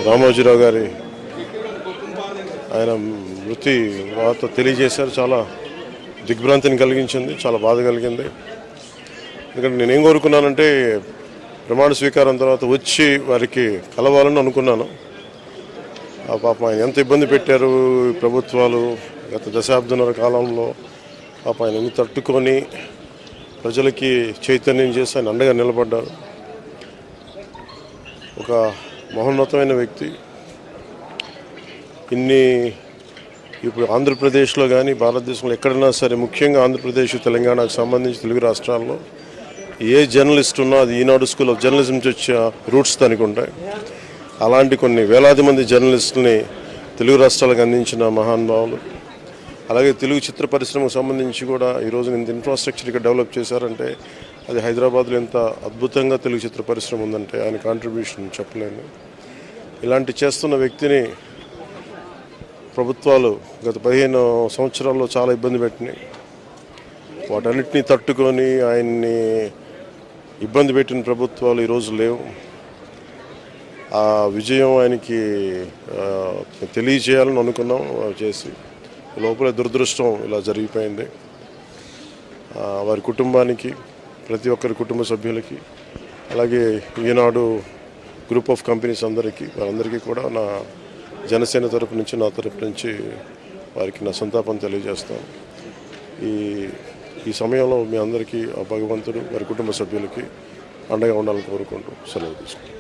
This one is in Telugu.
రామోజీరావు గారి ఆయన మృతి వార్త తెలియజేశారు. చాలా దిగ్భ్రాంతిని కలిగించింది, చాలా బాధ కలిగింది. ఎందుకంటే నేనేం కోరుకున్నానంటే ప్రమాణ స్వీకారం తర్వాత వచ్చి వారికి కలవాలని అనుకున్నాను. ఆ పాపం ఆయన ఎంత ఇబ్బంది పెట్టారు ప్రభుత్వాలు గత దశాబ్దన్నర కాలంలో. పాపం ఆయన ఎన్ని తట్టుకొని ప్రజలకి చైతన్యం చేసి ఆయన అండగా నిలబడ్డారు. ఒక మహోన్నతమైన వ్యక్తి. ఇప్పుడు ఆంధ్రప్రదేశ్లో కానీ భారతదేశంలో ఎక్కడైనా సరే, ముఖ్యంగా ఆంధ్రప్రదేశ్ తెలంగాణకు సంబంధించి తెలుగు రాష్ట్రాల్లో ఏ జర్నలిస్ట్ ఉన్నా అది ఈనాడు స్కూల్ ఆఫ్ జర్నలిజం నుంచి వచ్చే రూట్స్ దానికి ఉంటాయి. అలాంటి కొన్ని వేలాది మంది జర్నలిస్టులని తెలుగు రాష్ట్రాలకు అందించిన మహానుభావులు. అలాగే తెలుగు చిత్ర పరిశ్రమకు సంబంధించి కూడా ఈరోజు ఇంత ఇన్ఫ్రాస్ట్రక్చర్ ఇక్కడ డెవలప్ చేశారంటే అది హైదరాబాద్లో ఎంత అద్భుతంగా తెలుగు చిత్ర పరిశ్రమ ఉందంటే ఆయన కాంట్రిబ్యూషన్ చెప్పలేను. ఇలాంటి చేస్తున్న వ్యక్తిని ప్రభుత్వాలు గత 15 సంవత్సరాల్లో చాలా ఇబ్బంది పెట్టినాయి. వాటన్నిటినీ తట్టుకొని ఆయన్ని ఇబ్బంది పెట్టిన ప్రభుత్వాలు ఈరోజు లేవు. ఆ విజయం ఆయనకి తెలియజేయాలని అనుకున్నాం, చేసి లోపల దురదృష్టం ఇలా జరిగిపోయింది. వారి కుటుంబానికి, ప్రతి ఒక్కరి కుటుంబ సభ్యులకి, అలాగే ఈనాడు గ్రూప్ ఆఫ్ కంపెనీస్ వారందరికీ కూడా నా జనసేన తరపు నుంచి, నా తరపు నుంచి వారికి నా సంతాపం తెలియజేస్తాను. ఈ సమయంలో మీ అందరికీ ఆ భగవంతుడు వారి కుటుంబ సభ్యులకి అండగా ఉండాలని కోరుకుంటూ సెలవు తీసుకుంటాను.